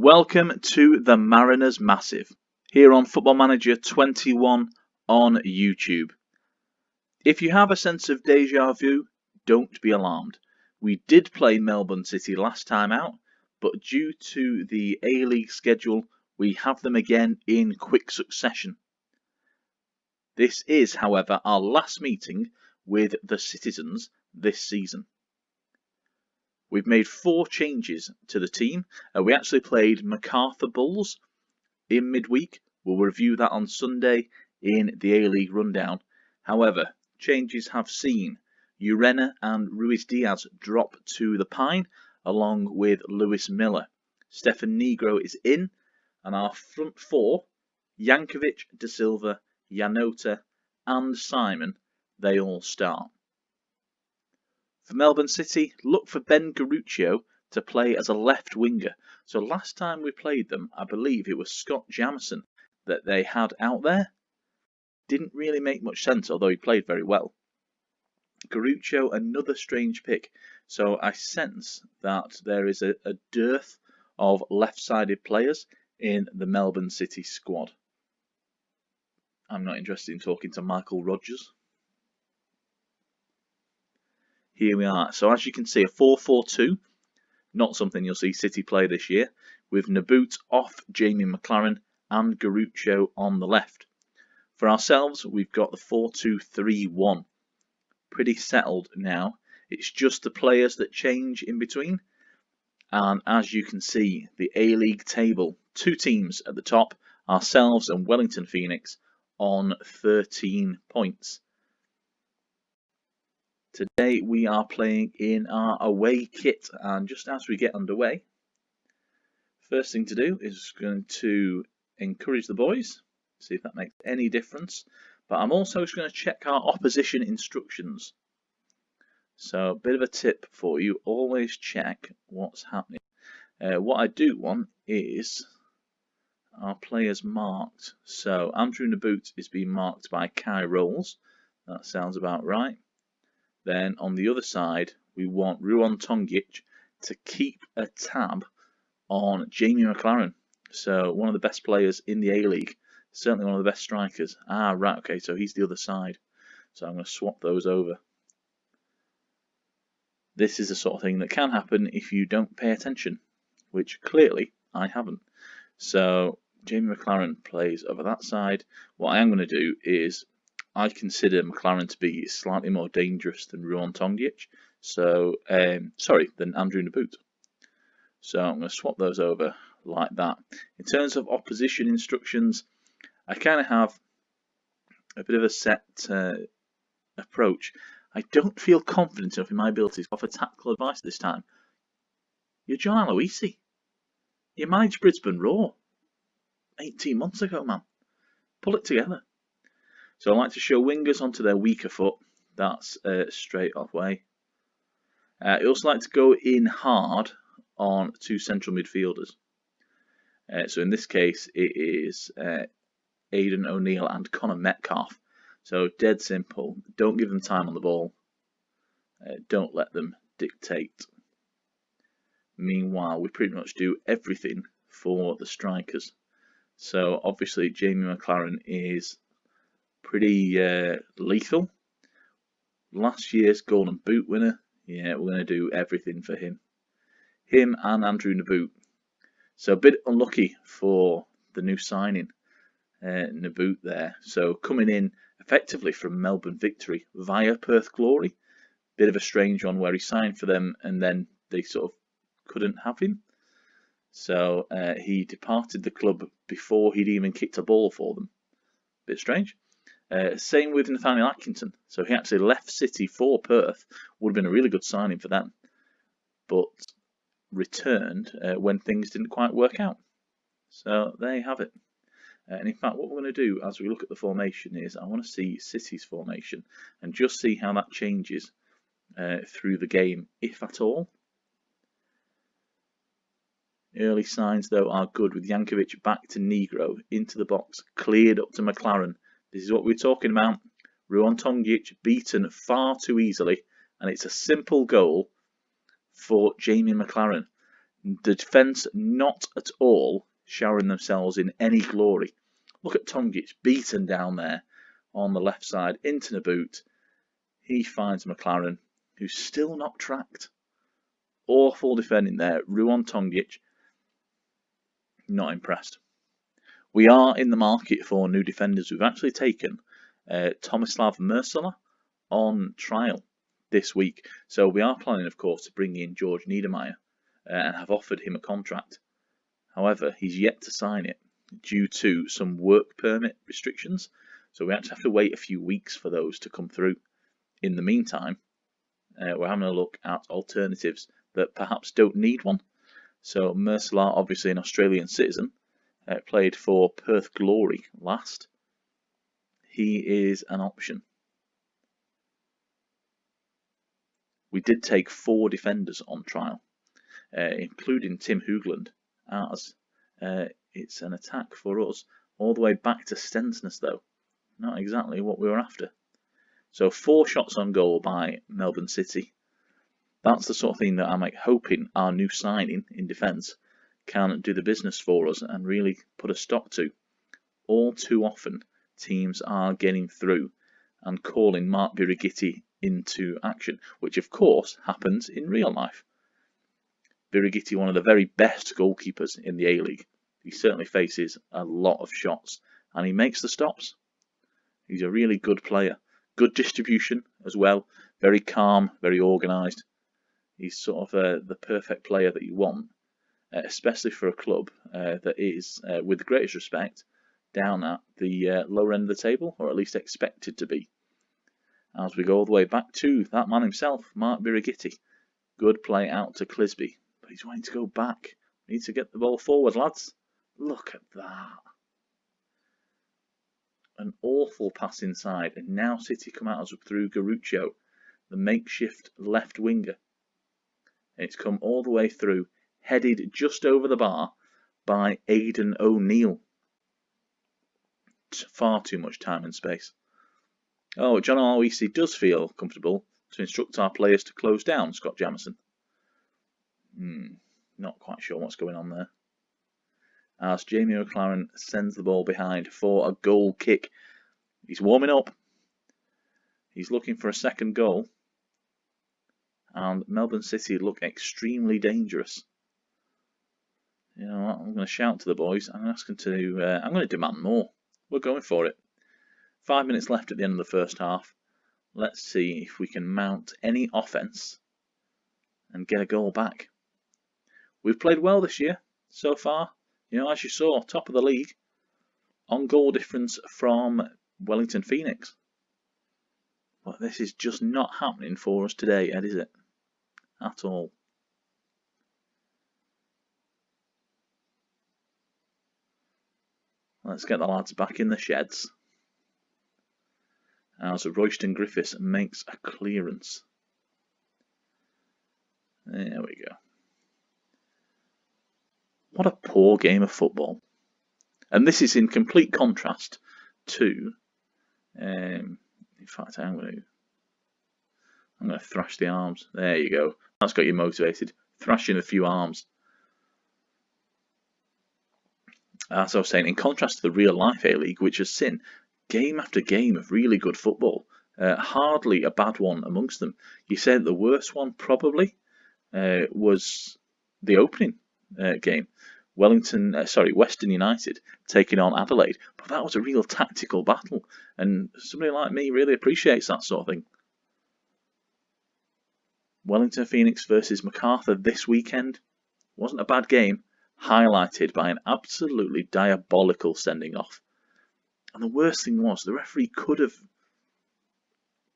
Welcome to the Mariners Massive, here on Football Manager 21 on YouTube. If you have a sense of deja vu, don't be alarmed. We did play Melbourne City last time out, but due to the A-League schedule, we have them again in quick succession. This is, however, our last meeting with the Citizens this season. We've made 4 changes to the team. We actually played MacArthur Bulls in midweek. We'll review that on Sunday in the A-League rundown. However, changes have seen Urena and Ruiz Diaz drop to the Pine, along with Lewis Miller. Stefan Negro is in, and our front 4, Jankovic, De Silva, Janota and Simon, they all start. For Melbourne City, look for Ben Garuccio to play as a left winger. So last time we played them, I believe it was Scott Jamieson that they had out there. Didn't really make much sense, although he played very well. Garuccio, another strange pick. So I sense that there is a dearth of left-sided players in the Melbourne City squad. I'm not interested in talking to Michael Rogers. Here we are. So as you can see, a 4-4-2, not something you'll see City play this year, with Naboot off Jamie McLaren and Garuccio on the left. For ourselves, we've got the 4-2-3-1. Pretty settled now. It's just the players that change in between. And as you can see, the A-League table, 2 teams at the top, ourselves and Wellington Phoenix, on 13 points. Today we are playing in our away kit, and just as we get underway, first thing to do is going to encourage the boys, see if that makes any difference, but I'm also just going to check our opposition instructions. So a bit of a tip for you, always check what's happening. What I do want is our players marked. So Andrew Naboot is being marked by Kai Rolls, that sounds about right. Then on the other side, we want Ruon Tongic to keep a tab on Jamie McLaren. So one of the best players in the A-League, certainly one of the best strikers. Ah, right, okay, so he's the other side. So I'm going to swap those over. This is the sort of thing that can happen if you don't pay attention, which clearly I haven't. So Jamie McLaren plays over that side. What I am going to do is I consider McLaren to be slightly more dangerous than Ruon Tongic, than Andrew Naboot. So I'm going to swap those over like that. In terms of opposition instructions, I kind of have a bit of a set approach. I don't feel confident enough in my abilities to offer tactical advice this time. You're John Aloisi. You managed Brisbane Roar 18 months ago, man. Pull it together. So I like to show wingers onto their weaker foot. That's straight off way. I also like to go in hard on 2 central midfielders. So in this case, it is Aidan O'Neill and Connor Metcalf. So dead simple. Don't give them time on the ball. Don't let them dictate. Meanwhile, we pretty much do everything for the strikers. So obviously, Jamie McLaren is pretty lethal. Last year's Golden Boot winner. Yeah, we're going to do everything for him. Him and Andrew Naboot. So a bit unlucky for the new signing, Naboot there. So coming in effectively from Melbourne Victory via Perth Glory. Bit of a strange one where he signed for them and then they sort of couldn't have him. So he departed the club before he'd even kicked a ball for them. Bit strange. Same with Nathaniel Atkinson. So he actually left City for Perth. Would have been a really good signing for them. But returned when things didn't quite work out. So there you have it. And in fact, what we're going to do as we look at the formation is I want to see City's formation and just see how that changes through the game, if at all. Early signs, though, are good with Jankovic back to Negro, into the box, cleared up to McLaren. This is what we're talking about. Ruon Tongic beaten far too easily, and it's a simple goal for Jamie McLaren. The defence not at all showering themselves in any glory. Look at Tongic beaten down there on the left side into the boot. He finds McLaren, who's still not tracked. Awful defending there. Ruan Tongic, not impressed. We are in the market for new defenders. We've actually taken Tomislav Mersela on trial this week. So we are planning, of course, to bring in George Niedermeyer and have offered him a contract. However, he's yet to sign it due to some work permit restrictions. So we actually have to wait a few weeks for those to come through. In the meantime, we're having a look at alternatives that perhaps don't need one. So Mersela, obviously an Australian citizen, played for Perth Glory last. He is an option. We did take 4 defenders on trial, including Tim Hoogland, as it's an attack for us all the way back to Stensness, though. Not exactly what we were after. So 4 shots on goal by Melbourne City. That's the sort of thing that I'm hoping our new signing in defence can do the business for us and really put a stop to. All too often, teams are getting through and calling Mark Birighitti into action, which of course happens in real life. Birighitti, one of the very best goalkeepers in the A-League. He certainly faces a lot of shots and he makes the stops. He's a really good player. Good distribution as well. Very calm, very organised. He's sort of the perfect player that you want, especially for a club that is, with the greatest respect, down at the lower end of the table, or at least expected to be. As we go all the way back to that man himself, Mark Birighitti. Good play out to Clisby, but he's wanting to go back. We need to get the ball forward, lads. Look at that. An awful pass inside, and now City come at us through Garuccio, the makeshift left winger. It's come all the way through, headed just over the bar by Aidan O'Neill. Far too much time and space. Oh, John Aloisi does feel comfortable to instruct our players to close down Scott Jamieson. Not quite sure what's going on there. As Jamie McLaren sends the ball behind for a goal kick. He's warming up. He's looking for a second goal. And Melbourne City look extremely dangerous. You know what? I'm going to shout to the boys. I'm going to demand more. We're going for it. 5 minutes left at the end of the first half. Let's see if we can mount any offence and get a goal back. We've played well this year so far. You know, as you saw, top of the league. On goal difference from Wellington Phoenix. But this is just not happening for us today, Ed, is it? At all. Let's get the lads back in the sheds. As Royston Griffiths makes a clearance. There we go. What a poor game of football. And this is in complete contrast to... in fact, I'm going to thrash the arms. There you go. That's got you motivated. Thrashing a few arms. As I was saying, in contrast to the real life A-League, which has seen game after game of really good football, hardly a bad one amongst them. You said the worst one probably was the opening game. Western United taking on Adelaide, but that was a real tactical battle, and somebody like me really appreciates that sort of thing. Wellington Phoenix versus Macarthur this weekend wasn't a bad game, highlighted by an absolutely diabolical sending off. And the worst thing was, the referee could have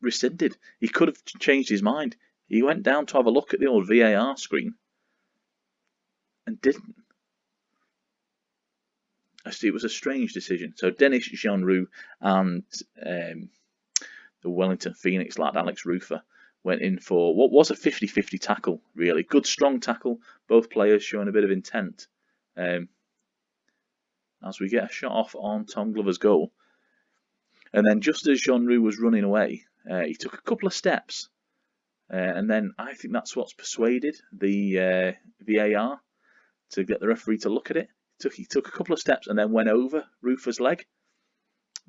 rescinded. He could have changed his mind. He went down to have a look at the old VAR screen and didn't. It was a strange decision. So Dennis Jeanroux and the Wellington Phoenix lad, Alex Rufer, went in for what was a 50-50 tackle, really. Good, strong tackle. Both players showing a bit of intent. As we get a shot off on Tom Glover's goal. And then just as Jeanroux was running away, he took a couple of steps. And then I think that's what's persuaded the VAR to get the referee to look at it. He took a couple of steps and then went over Rufer's leg.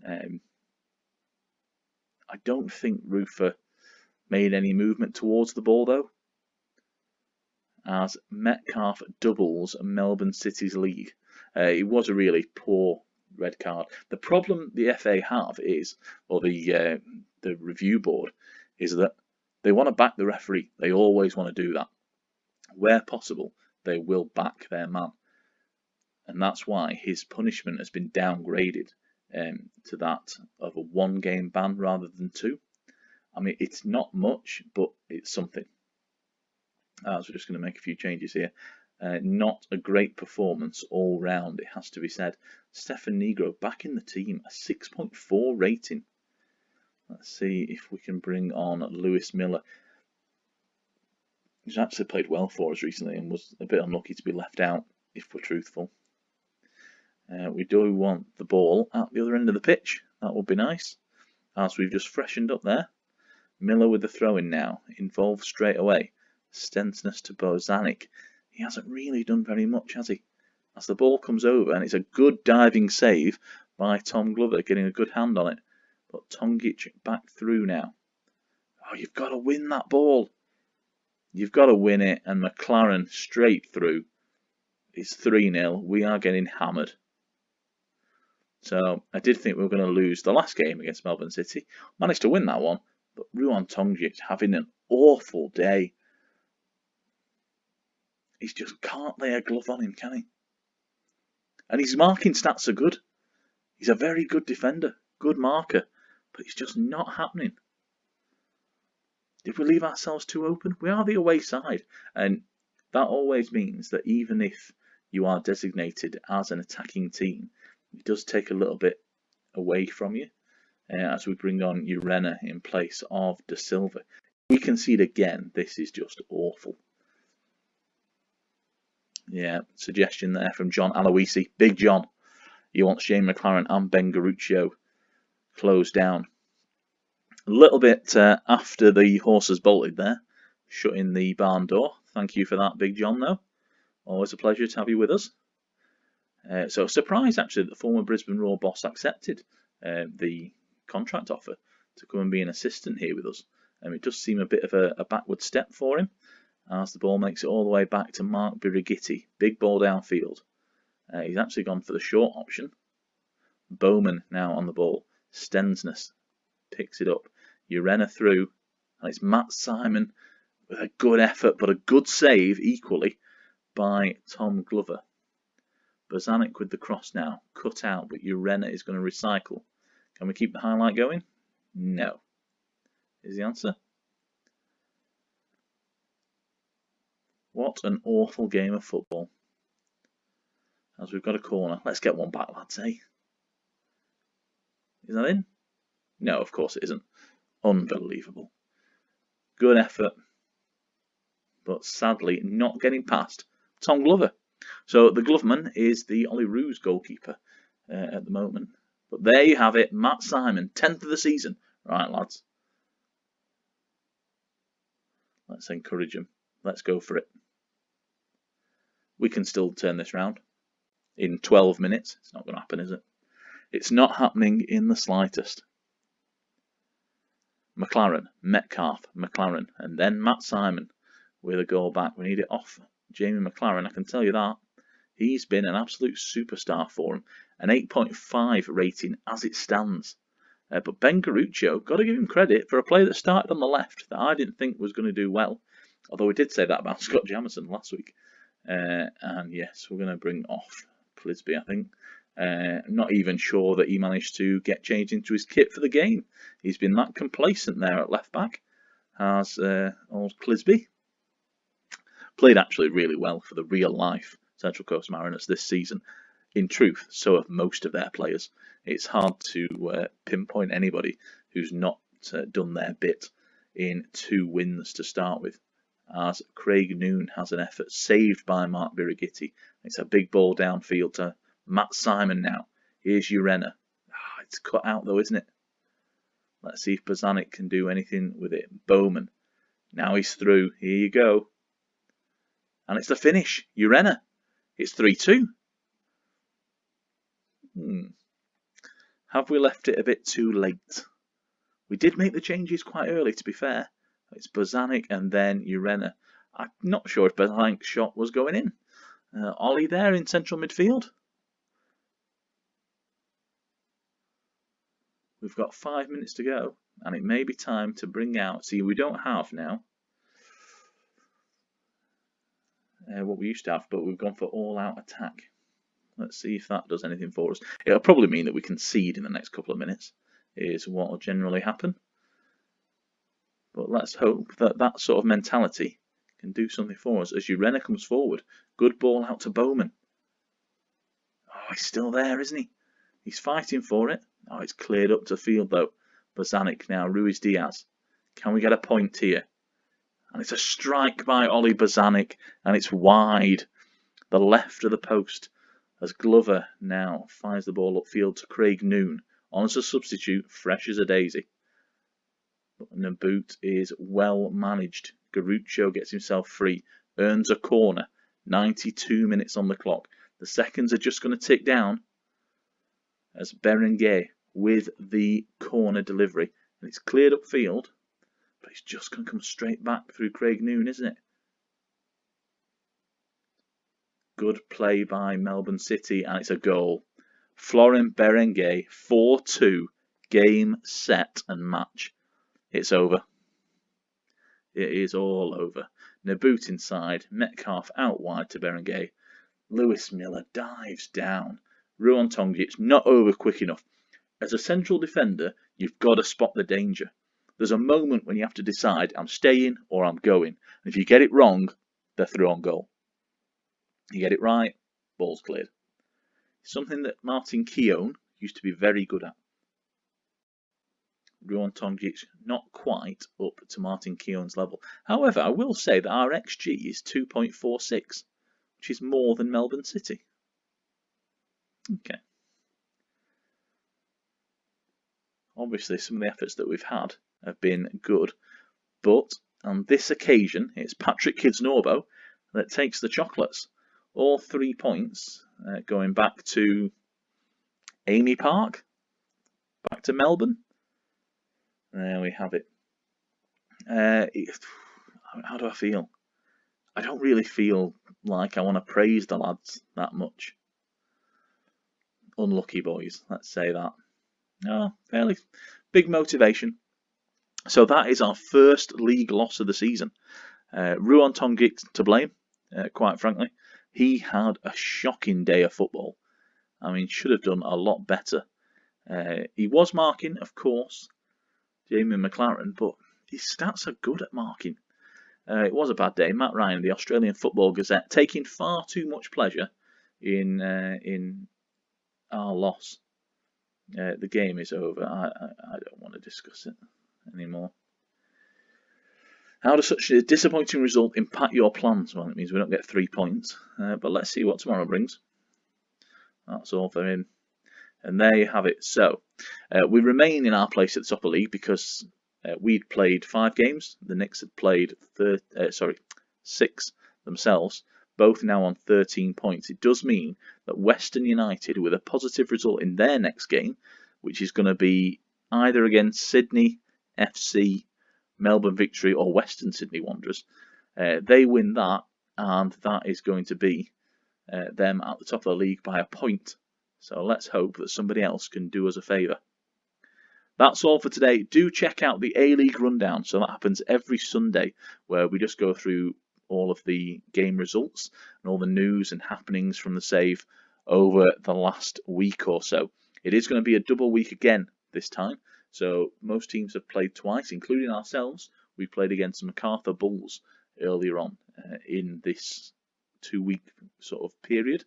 I don't think Rufer made any movement towards the ball though, as Metcalf doubles Melbourne City's lead. It was a really poor red card. The problem the FA have is, or the review board, is that they want to back the referee. They always want to do that. Where possible, they will back their man. And that's why his punishment has been downgraded to that of a 1-game ban rather than 2. I mean, it's not much, but it's something. So we're just going to make a few changes here. Not a great performance all round, it has to be said. Stefan Negro back in the team, a 6.4 rating. Let's see if we can bring on Lewis Miller. He's actually played well for us recently and was a bit unlucky to be left out, if we're truthful. We do want the ball at the other end of the pitch. That would be nice. As we've just freshened up there. Miller with the throw-in now. Involved straight away. Stensness to Bozanic. He hasn't really done very much, has he? As the ball comes over, and it's a good diving save by Tom Glover, getting a good hand on it. But Tongic back through now. Oh, you've got to win that ball. You've got to win it, and McLaren straight through. It's 3-0. We are getting hammered. So I did think we were going to lose the last game against Melbourne City. Managed to win that one, but Ruan Tongic having an awful day. He just can't lay a glove on him, can he? And his marking stats are good. He's a very good defender, good marker, but it's just not happening. Did we leave ourselves too open? We are the away side, and that always means that even if you are designated as an attacking team, it does take a little bit away from you as we bring on Urena in place of De Silva. If we concede again, this is just awful. Yeah, suggestion there from John Aloisi. Big John. He wants Shane McLaren and Ben Garuccio closed down. A little bit after the horses bolted there, shutting the barn door. Thank you for that, Big John, though. Always a pleasure to have you with us. So surprised actually that the former Brisbane Roar boss accepted the contract offer to come and be an assistant here with us. It does seem a bit of a backward step for him as the ball makes it all the way back to Mark Birighitti. Big ball downfield. He's actually gone for the short option. Bowman now on the ball. Stensness picks it up. Urena through. And it's Matt Simon with a good effort but a good save equally by Tom Glover. Bozanic with the cross now, cut out, but Urena is going to recycle. Can we keep the highlight going? No. Is the answer? What an awful game of football. As we've got a corner. Let's get one back, lads, eh? Is that in? No, of course it isn't. Unbelievable. Good effort, but sadly not getting past Tom Glover. So the Gloveman is the Ollie Roos goalkeeper at the moment. But there you have it, Matt Simon, 10th of the season. Right, lads. Let's encourage him. Let's go for it. We can still turn this round in 12 minutes. It's not going to happen, is it? It's not happening in the slightest. McLaren, Metcalf, McLaren, and then Matt Simon with a goal back. We need it off Jamie McLaren, I can tell you that. He's been an absolute superstar for him. An 8.5 rating as it stands. But Ben Garuccio, got to give him credit for a player that started on the left that I didn't think was going to do well. Although we did say that about Scott Jamieson last week. And yes, we're going to bring off Clisby, I think. I'm not even sure that he managed to get changed into his kit for the game. He's been that complacent there at left back, as old Clisby. Played actually really well for the real life Central Coast Mariners this season. In truth, so have most of their players. It's hard to pinpoint anybody who's not done their bit in 2 wins to start with. As Craig Noon has an effort saved by Mark Birighitti. It's a big ball downfield to Matt Simon now. Here's Urena. It's cut out though, isn't it? Let's see if Bozanic can do anything with it. Bowman. Now he's through. Here you go. And it's the finish. Urena. It's 3-2. Have we left it a bit too late? We did make the changes quite early, to be fair. It's Bozanic and then Urena. I'm not sure if Bozanic's shot was going in. Ollie there in central midfield. We've got 5 minutes to go, and it may be time to bring out. See, we don't have now what we used to have, but we've gone for all-out attack. Let's see if that does anything for us. It'll probably mean that we concede in the next couple of minutes, is what will generally happen. But let's hope that that sort of mentality can do something for us as Urena comes forward. Good ball out to Bowman. Oh, he's still there, isn't he? He's fighting for it. Oh, it's cleared up to field though. Bozanic now, Ruiz Diaz. Can we get a point here? And it's a strike by Ollie Bozanic, and it's wide. The left of the post as Glover now fires the ball upfield to Craig Noon. On as a substitute, fresh as a daisy. But Naboot is well managed. Garuccio gets himself free, earns a corner. 92 minutes on the clock. The seconds are just going to tick down as Berenguer with the corner delivery. And it's cleared upfield, but it's just going to come straight back through Craig Noon, isn't it? Good play by Melbourne City, and it's a goal. Florent Berenguer, 4-2, game, set, and match. It's over. It is all over. Naboot inside, Metcalf out wide to Berenguer. Lewis Miller dives down. Ruan Tongic not over quick enough. As a central defender, you've got to spot the danger. There's a moment when you have to decide, I'm staying or I'm going. And if you get it wrong, they're through on goal. You get it right, ball's cleared. Something that Martin Keown used to be very good at. Ruan Tongic not quite up to Martin Keown's level. However, I will say that our XG is 2.46, which is more than Melbourne City. Okay. Obviously, some of the efforts that we've had have been good, but on this occasion, it's Patrick Kidsnorbo that takes the chocolates. All 3 points going back to Amy Park, back to Melbourne. There we have it. How do I feel? I don't really feel like I want to praise the lads that much. Unlucky boys, let's say that. No, fairly big motivation. So that is our first league loss of the season. Ruan Tongic to blame, quite frankly. He had a shocking day of football. I mean, should have done a lot better. He was marking, of course, Jamie McLaren, but his stats are good at marking. It was a bad day. Matt Ryan, the Australian Football Gazette, taking far too much pleasure in our loss. The game is over. I don't want to discuss it anymore. How does such a disappointing result impact your plans? Well, it means we don't get 3 points. But let's see what tomorrow brings. That's all for him. And there you have it. So, we remain in our place at the top of the league because we'd played 5 games. The Knicks had played 6 themselves, both now on 13 points. It does mean that Western United, with a positive result in their next game, which is going to be either against Sydney FC, Melbourne Victory or Western Sydney Wanderers, they win that, and that is going to be them at the top of the league by a point. So let's hope that somebody else can do us a favour. That's all for today. Do check out the A-League Rundown. So that happens every Sunday, where we just go through all of the game results and all the news and happenings from the save over the last week or so. It is going to be a double week again this time. So most teams have played twice, including ourselves. We played against MacArthur Bulls earlier on in this 2-week sort of period.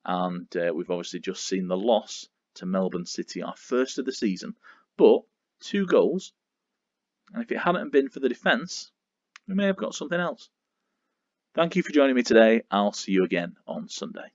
And we've obviously just seen the loss to Melbourne City, our first of the season. But 2 goals. And if it hadn't been for the defence, we may have got something else. Thank you for joining me today. I'll see you again on Sunday.